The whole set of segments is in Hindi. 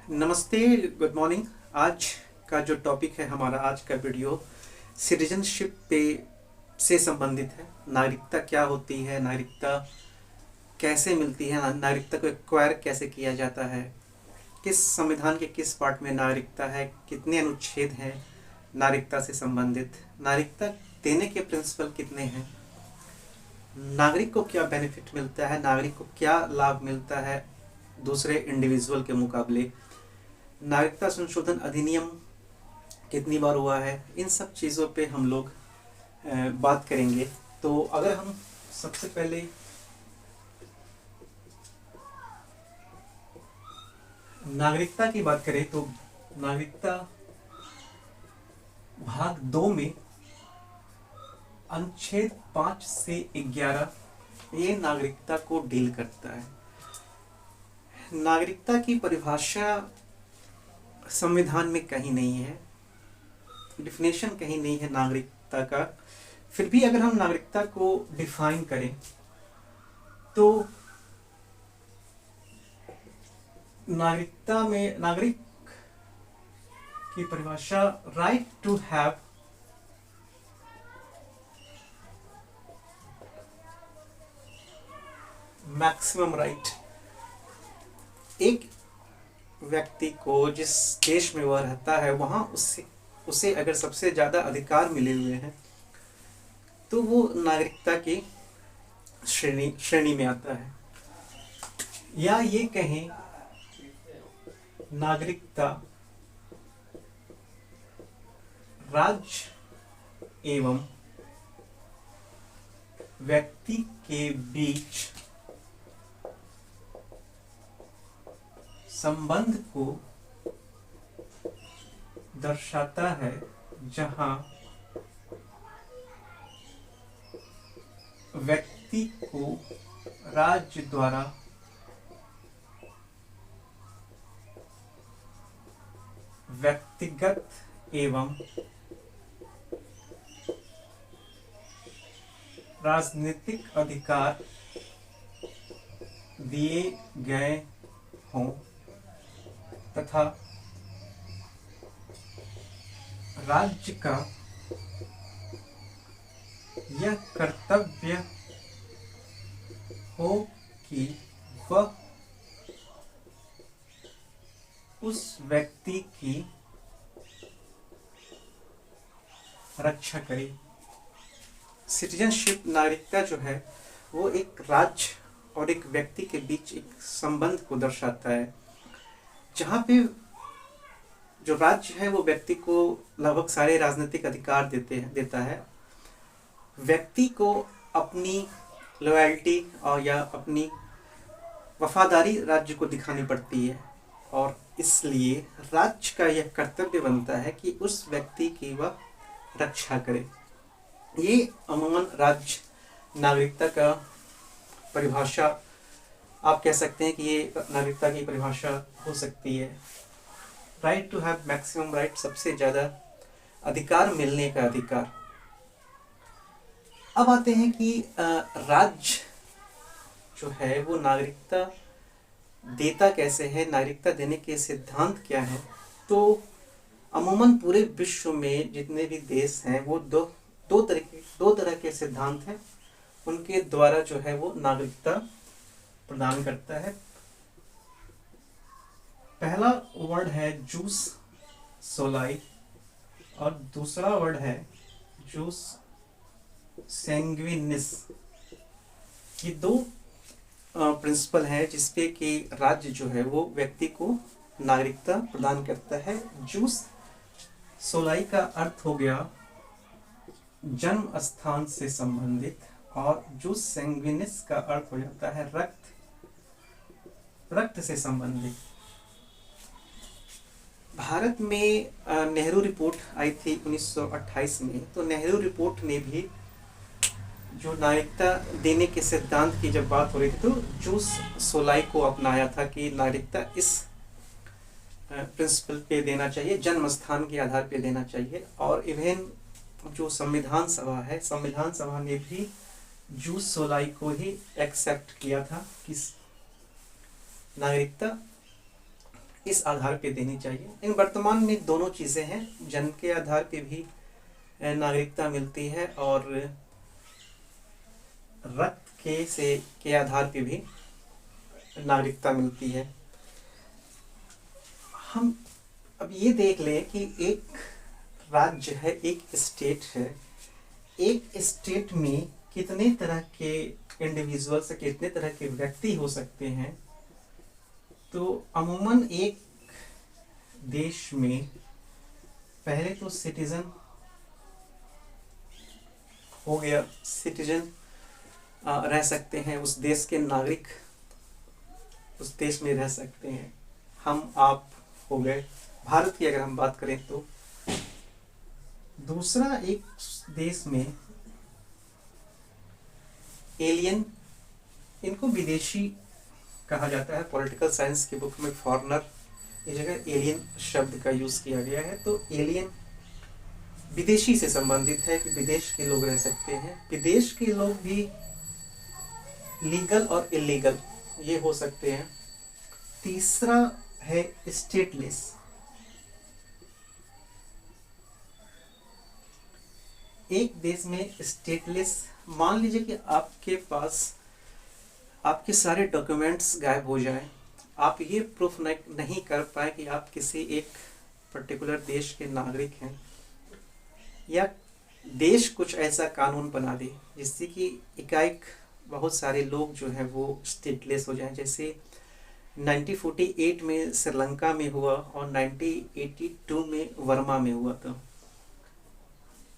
नमस्ते, गुड मॉर्निंग। आज का जो टॉपिक है हमारा आज का वीडियो सिटीजनशिप पे से संबंधित है। नागरिकता क्या होती है, नागरिकता कैसे मिलती है, नागरिकता को एक्वायर कैसे किया जाता है, किस संविधान के किस पार्ट में नागरिकता है, कितने अनुच्छेद हैं नागरिकता से संबंधित, नागरिकता देने के प्रिंसिपल कितने हैं, नागरिक को क्या बेनिफिट मिलता है, नागरिक को क्या लाभ मिलता है दूसरे इंडिविजुअल के मुकाबले, नागरिकता संशोधन अधिनियम कितनी बार हुआ है, इन सब चीज़ों पे हम लोग बात करेंगे। तो अगर हम सबसे पहले नागरिकता की बात करें तो नागरिकता भाग 2 में अनुच्छेद 5 से 11 ये नागरिकता को डील करता है। नागरिकता की परिभाषा संविधान में कहीं नहीं है, डिफिनेशन कहीं नहीं है नागरिकता का। फिर भी अगर हम नागरिकता को डिफाइन करें तो नागरिकता में नागरिक की परिभाषा right to have maximum right. एक व्यक्ति को जिस देश में वह रहता है वहाँ उसे अगर सबसे ज़्यादा अधिकार मिले हुए हैं तो वो नागरिकता की श्रेणी में आता है। या ये कहें नागरिकता राज्य एवं व्यक्ति के बीच संबंध को दर्शाता है, जहां व्यक्ति को राज्य द्वारा व्यक्तिगत एवं राजनीतिक अधिकार दिए गए हों तथा राज्य का यह कर्तव्य हो कि वह उस व्यक्ति की रक्षा करे। सिटीजनशिप नागरिकता जो है वो एक राज्य और एक व्यक्ति के बीच एक संबंध को दर्शाता है, जहाँ पे जो राज्य है वो व्यक्ति को लगभग सारे राजनीतिक अधिकार देता है। व्यक्ति को अपनी लॉयल्टी और या अपनी वफादारी राज्य को दिखानी पड़ती है और इसलिए राज्य का यह कर्तव्य बनता है कि उस व्यक्ति की वह रक्षा करे। ये अमूमन राज्य नागरिकता का परिभाषा आप कह सकते हैं कि ये नागरिकता की परिभाषा हो सकती है। Right to have maximum right, सबसे ज्यादा अधिकार मिलने का अधिकार। अब आते हैं कि राज्य जो है वो नागरिकता देता कैसे है, नागरिकता देने के सिद्धांत क्या है। तो अमूमन पूरे विश्व में जितने भी देश हैं वो दो तरह के सिद्धांत हैं, उनके द्वारा जो है वो नागरिकता प्रदान करता है। पहला वर्ड है जूस सोलाई और दूसरा वर्ड है जूस सैंग्विनिस। ये दो प्रिंसिपल है जिसपे कि राज्य जो है वो व्यक्ति को नागरिकता प्रदान करता है। जूस सोलाई का अर्थ हो गया जन्म स्थान से संबंधित और जूस सैंग्विनिस का अर्थ हो जाता है रक्त से संबंधित। भारत में नेहरू रिपोर्ट आई थी 1928 में, तो नेहरू रिपोर्ट ने भी जो नागरिकता देने के सिद्धांत की जब बात हो रही थी तो जूस सोलाई को अपनाया था कि नागरिकता इस प्रिंसिपल पे देना चाहिए, जन्म स्थान के आधार पे देना चाहिए। और इवन जो संविधान सभा है, संविधान सभा ने भी जूस सोलाई को ही एक्सेप्ट किया था कि नागरिकता इस आधार पे देनी चाहिए। लेकिन वर्तमान में दोनों चीज़ें हैं, जन्म के आधार पे भी नागरिकता मिलती है और रक्त के आधार पे भी नागरिकता मिलती है। हम अब ये देख लें कि एक राज्य है, एक स्टेट है, एक स्टेट में कितने तरह के इंडिविजुअल्स, कितने तरह के व्यक्ति हो सकते हैं। तो अमूमन एक देश में पहले तो सिटीजन हो गया, सिटीजन रह सकते हैं, उस देश के नागरिक उस देश में रह सकते हैं। हम आप हो गए। भारत की अगर हम बात करें तो दूसरा, एक देश में एलियन, इनको विदेशी कहा जाता है। पॉलिटिकल साइंस की बुक में फॉरेनर की जगह एलियन शब्द का यूज किया गया है। तो एलियन विदेशी से संबंधित है कि विदेश के लोग रह सकते हैं। विदेश के लोग भी लीगल और इलीगल ये हो सकते हैं। तीसरा है स्टेटलेस। एक देश में स्टेटलेस, मान लीजिए कि आपके पास आपके सारे डॉक्यूमेंट्स गायब हो जाएं, आप ये प्रूफ नहीं कर पाए कि आप किसी एक पर्टिकुलर देश के नागरिक हैं, या देश कुछ ऐसा कानून बना दे जिससे कि एकाएक बहुत सारे लोग जो हैं वो स्टेटलेस हो जाएं। जैसे 1948 में श्रीलंका में हुआ और 1982 में वर्मा में हुआ था।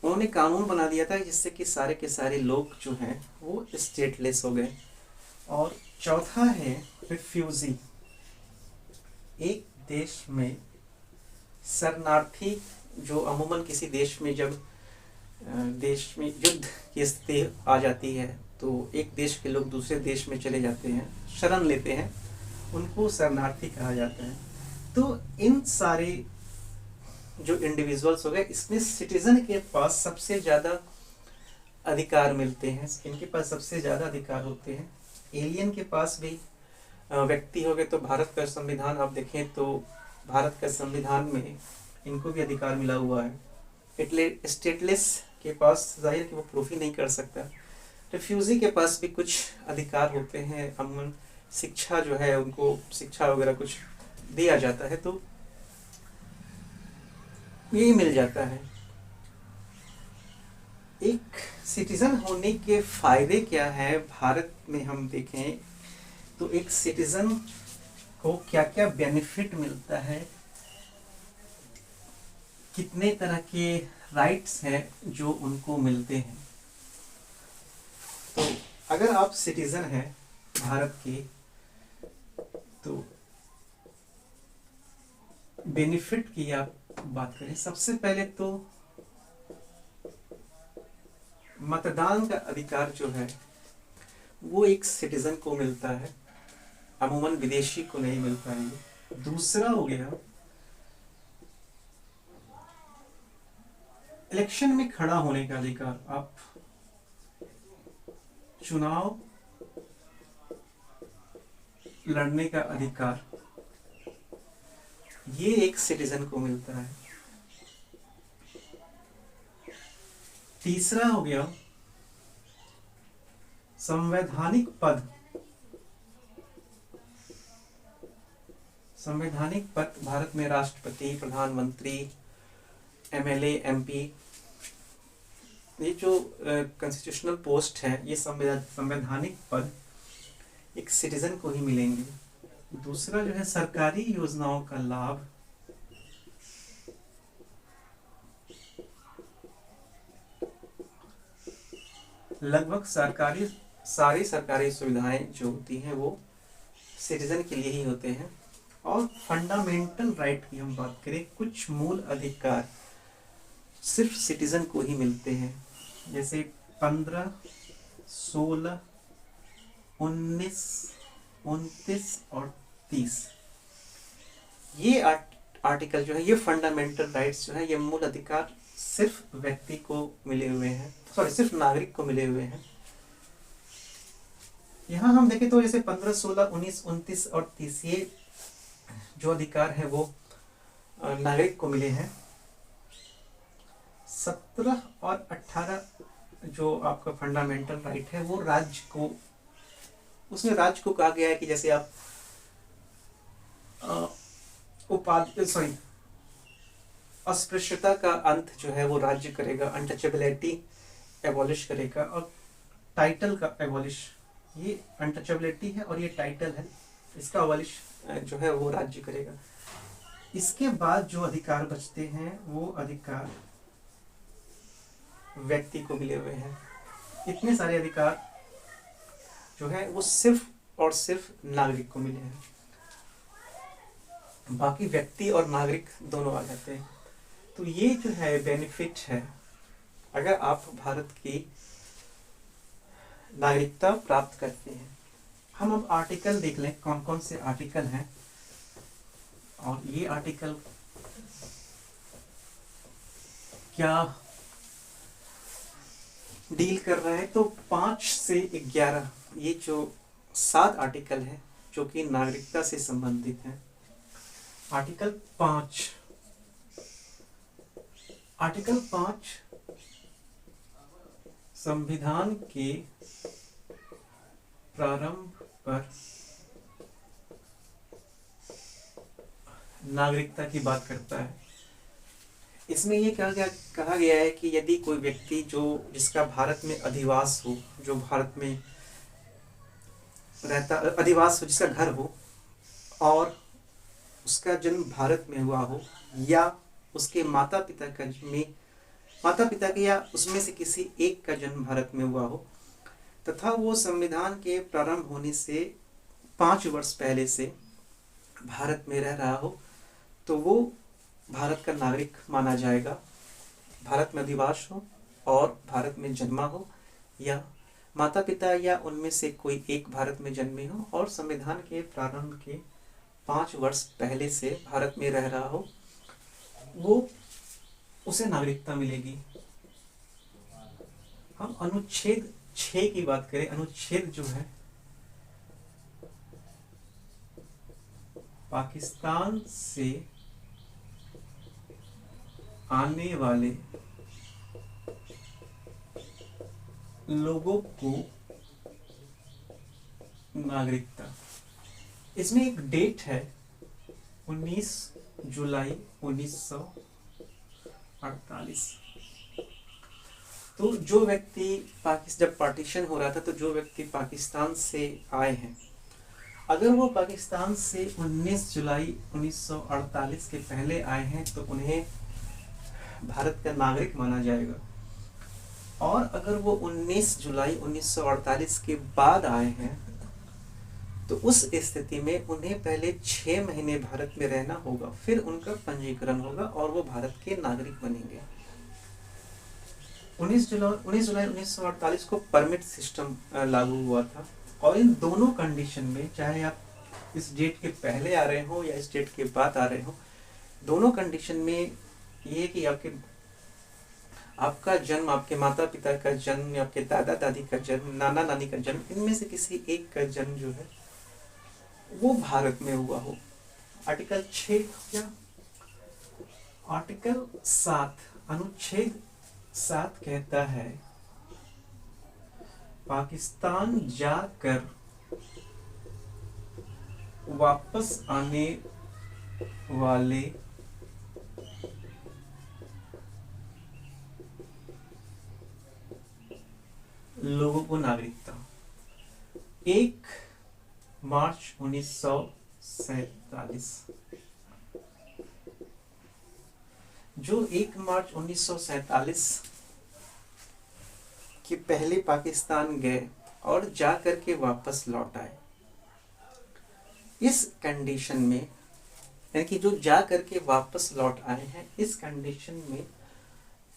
उन्होंने कानून बना दिया था जिससे कि सारे के सारे लोग जो हैं वो स्टेटलेस हो गए। और चौथा है रिफ्यूजी। एक देश में शरणार्थी, जो अमूमन किसी देश में जब देश में युद्ध की स्थिति आ जाती है तो एक देश के लोग दूसरे देश में चले जाते हैं, शरण लेते हैं, उनको शरणार्थी कहा जाता है। तो इन सारे जो इंडिविजुअल्स हो गए, इसमें सिटीजन के पास सबसे ज़्यादा अधिकार मिलते हैं, इनके पास सबसे ज़्यादा अधिकार होते हैं। एलियन के पास भी व्यक्ति हो गए। तो भारत का संविधान आप देखें तो भारत का संविधान में इनको भी अधिकार मिला हुआ है। એટલે स्टेटलेस के पास जाहिर कि वो प्रूफ ही नहीं कर सकता। रिफ्यूजी के पास भी कुछ अधिकार होते हैं, अमूमन शिक्षा जो है उनको शिक्षा वगैरह कुछ दिया जाता है तो ये मिल जाता है। एक सिटीजन होने के फायदे क्या है भारत में हम देखें तो एक सिटीजन को क्या क्या बेनिफिट मिलता है, कितने तरह के राइट्स हैं जो उनको मिलते हैं। तो अगर आप सिटीजन हैं भारत के तो बेनिफिट की आप बात करें, सबसे पहले तो मतदान का अधिकार जो है वो एक सिटीजन को मिलता है, अमूमन विदेशी को नहीं मिलता है। दूसरा हो गया इलेक्शन में खड़ा होने का अधिकार, आप चुनाव लड़ने का अधिकार, ये एक सिटीजन को मिलता है। तीसरा हो गया संवैधानिक पद। संवैधानिक पद भारत में राष्ट्रपति, प्रधानमंत्री, एमएलए, एमपी, ये जो कॉन्स्टिट्यूशनल पोस्ट है, ये संवैधानिक पद एक सिटीजन को ही मिलेंगे। दूसरा जो है सरकारी योजनाओं का लाभ, लगभग सारी सरकारी सुविधाएं जो होती हैं वो सिटीजन के लिए ही होते हैं। और फंडामेंटल राइट की हम बात करें, कुछ मूल अधिकार सिर्फ सिटीजन को ही मिलते हैं, जैसे 15, 16, 19, 29 और 30। ये आर्टिकल जो है, ये फंडामेंटल राइट्स जो है, ये मूल अधिकार सिर्फ व्यक्ति को मिले हुए हैं, सिर्फ नागरिक को मिले हुए हैं। यहाँ हम देखें तो जैसे 15, 16, 19, 29 और 30 ये जो अधिकार है वो नागरिक को मिले हैं। 17 और 18 जो आपका फंडामेंटल राइट है वो राज्य को, उसमें राज्य को कहा गया है कि जैसे आप अस्पृश्यता का अंत जो है वो राज्य करेगा, अनटचेबिलिटी एबॉलिश करेगा, और टाइटल का एबॉलिश, ये अनटचेबिलिटी है और ये टाइटल है, इसका एबॉलिश जो है वो राज्य करेगा। इसके बाद जो अधिकार बचते हैं वो अधिकार व्यक्ति को मिले हुए हैं। इतने सारे अधिकार जो है वो सिर्फ और सिर्फ नागरिक को मिले हैं, बाकी व्यक्ति और नागरिक दोनों आ जाते हैं। तो ये जो है बेनिफिट है अगर आप भारत की नागरिकता प्राप्त करते हैं। हम अब आर्टिकल देख लें, कौन कौन से आर्टिकल हैं, और ये आर्टिकल क्या डील कर रहा है। तो 5 से 11 ये जो 7 आर्टिकल है जो कि नागरिकता से संबंधित है। आर्टिकल 5 संविधान के प्रारंभ पर नागरिकता की बात करता है। इसमें ये कहा गया है कि यदि कोई व्यक्ति जिसका भारत में अधिवास हो, जो भारत में रहता अधिवास हो, जिसका घर हो और उसका जन्म भारत में हुआ हो, या उसके माता पिता के या उसमें से किसी एक का जन्म भारत में हुआ हो, तथा वो संविधान के प्रारंभ होने से 5 वर्ष पहले से भारत में रह रहा हो, तो वो भारत का नागरिक माना जाएगा। भारत में अधिवास हो और भारत में जन्मा हो, या माता पिता या उनमें से कोई एक भारत में जन्मे हो और संविधान के प्रारंभ के 5 वर्ष पहले से भारत में रह रहा हो, वो उसे नागरिकता मिलेगी। हम अनुच्छेद 6 की बात करें। अनुच्छेद जो है पाकिस्तान से आने वाले लोगों को नागरिकता, इसमें एक डेट है 19 जुलाई 1948। तो जो व्यक्ति जब पार्टीशन हो रहा था, तो जो व्यक्ति पाकिस्तान से आए हैं, अगर वो पाकिस्तान से 19 जुलाई 1948 के पहले आए हैं तो उन्हें भारत का नागरिक माना जाएगा। और अगर वो 19 जुलाई 1948 के बाद आए हैं तो उस स्थिति में उन्हें पहले 6 महीने भारत में रहना होगा, फिर उनका पंजीकरण होगा और वो भारत के नागरिक बनेंगे। 19 जुलाई 1948 को परमिट सिस्टम लागू हुआ था, और इन दोनों कंडीशन में, चाहे आप इस डेट के पहले आ रहे हो या इस डेट के बाद आ रहे हो, दोनों कंडीशन में ये कि आपका जन्म, आपके माता पिता का जन्म, या आपके दादा दादी का जन्म, नाना नानी का जन्म, इनमें से किसी एक का जन्म जो है वो भारत में हुआ हो। आर्टिकल 6 या आर्टिकल 7 अनुच्छेद 7 कहता है पाकिस्तान जाकर वापस आने वाले लोगों को नागरिकता। 1 मार्च 1947, जो 1 मार्च 1947 के पहले पाकिस्तान गए और जा करके वापस लौट आए, इस कंडीशन में, यानी कि जो जा करके वापस लौट आए हैं, इस कंडीशन में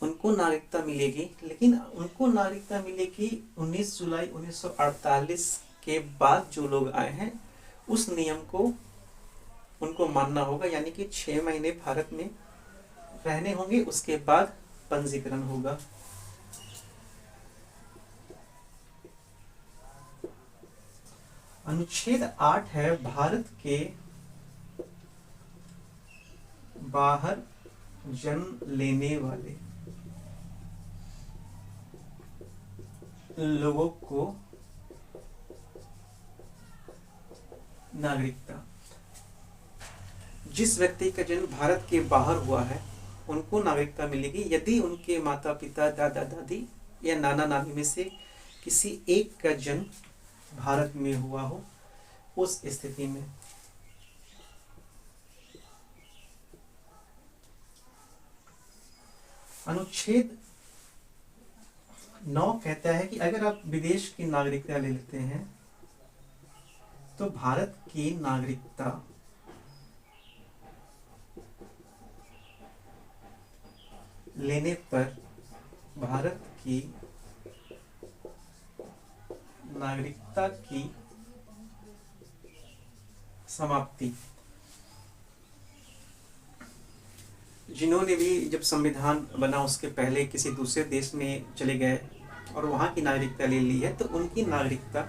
उनको नागरिकता मिलेगी। लेकिन उनको नागरिकता मिलेगी 19 जुलाई 1948 के बाद जो लोग आए हैं उस नियम को उनको मानना होगा, यानी कि 6 महीने भारत में रहने होंगे, उसके बाद पंजीकरण होगा। अनुच्छेद 8 है भारत के बाहर जन्म लेने वाले लोगों को नागरिकता, जिस व्यक्ति का जन्म भारत के बाहर हुआ है उनको नागरिकता मिलेगी यदि उनके माता पिता, दादा दादी या नाना नानी में से किसी एक का जन्म भारत में हुआ हो। उस स्थिति में अनुच्छेद 9 कहता है कि अगर आप विदेश की नागरिकता ले लेते हैं तो भारत की नागरिकता लेने पर भारत की नागरिकता की समाप्ति। जिन्होंने भी जब संविधान बना उसके पहले किसी दूसरे देश में चले गए और वहाँ की नागरिकता ले ली है तो उनकी नागरिकता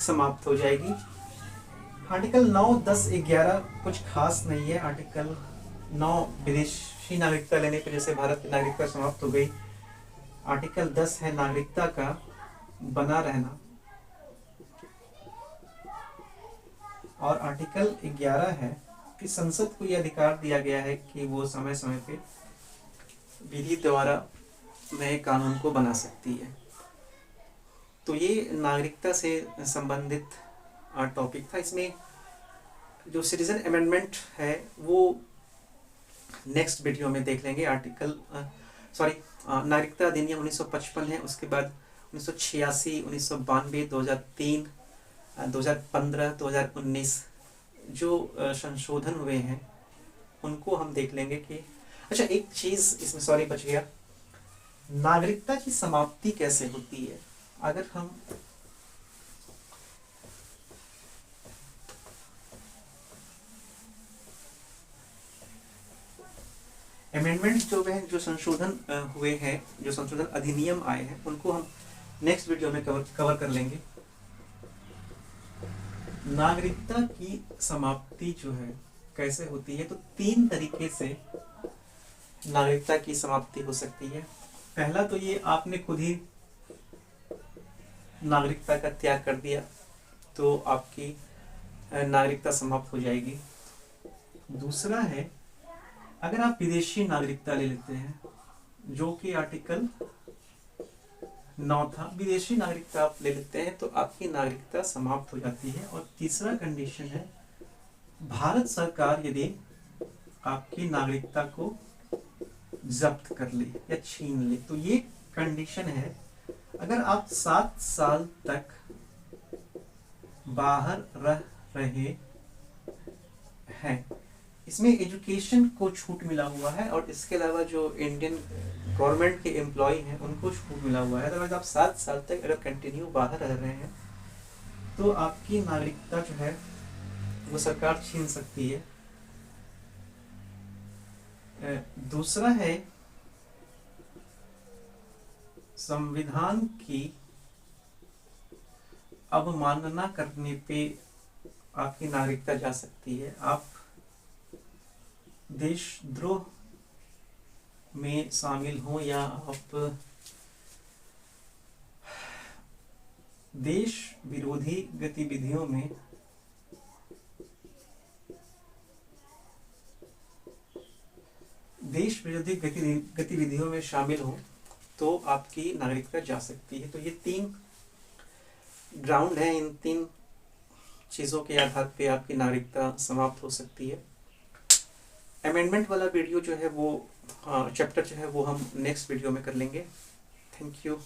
समाप्त हो जाएगी। आर्टिकल 9, 10, 11 कुछ खास नहीं है। आर्टिकल 9 विदेशी नागरिकता लेने पर जैसे भारत की नागरिकता समाप्त हो गई। आर्टिकल 10 है नागरिकता का बना रहना और आर्टिकल 11 है कि संसद को यह अधिकार दिया गया है कि वो समय समय पे विधि द्वारा नए कानून को बना सकती है। तो ये नागरिकता से संबंधित टॉपिक था। इसमें जो सिटीजन अमेंडमेंट है वो नेक्स्ट वीडियो में देख लेंगे। नागरिकता अधिनियम 1955 है, उसके बाद 1986, 1992, 2003, 2015, 2019 जो संशोधन हुए हैं उनको हम देख लेंगे कि अच्छा एक चीज इसमें बच गया, नागरिकता की समाप्ति कैसे होती है। अगर हम अमेंडमेंट जो संशोधन हुए हैं, जो संशोधन अधिनियम आए हैं उनको हम नेक्स्ट वीडियो में कवर कर लेंगे। नागरिकता की समाप्ति जो है कैसे होती है, तो 3 तरीके से नागरिकता की समाप्ति हो सकती है। पहला तो ये आपने खुद ही नागरिकता का त्याग कर दिया तो आपकी नागरिकता समाप्त हो जाएगी। दूसरा है अगर आप विदेशी नागरिकता ले लेते हैं जो कि आर्टिकल 9 था, विदेशी नागरिकता आप ले लेते हैं तो आपकी नागरिकता समाप्त हो जाती है। और तीसरा कंडीशन है भारत सरकार यदि आपकी नागरिकता को जब्त कर ले या छीन ले, तो ये कंडीशन है अगर आप 7 साल तक बाहर रह रहे हैं। इसमें एजुकेशन को छूट मिला हुआ है और इसके अलावा जो इंडियन गवर्नमेंट के एम्प्लॉय हैं उनको छूट मिला हुआ है। अदरवाइज आप 7 साल तक अगर कंटिन्यू बाहर रह रहे हैं तो आपकी नागरिकता जो है वो सरकार छीन सकती है। दूसरा है संविधान की अवमानना करने पे आपकी नागरिकता जा सकती है। आप देशद्रोह में शामिल हो या आप देश विरोधी गतिविधियों में शामिल हो तो आपकी नागरिकता जा सकती है। तो ये 3 ग्राउंड हैं, इन 3 चीज़ों के आधार पे आपकी नागरिकता समाप्त हो सकती है। अमेंडमेंट वाला वीडियो जो है वो चैप्टर जो है वो हम नेक्स्ट वीडियो में कर लेंगे। Thank you.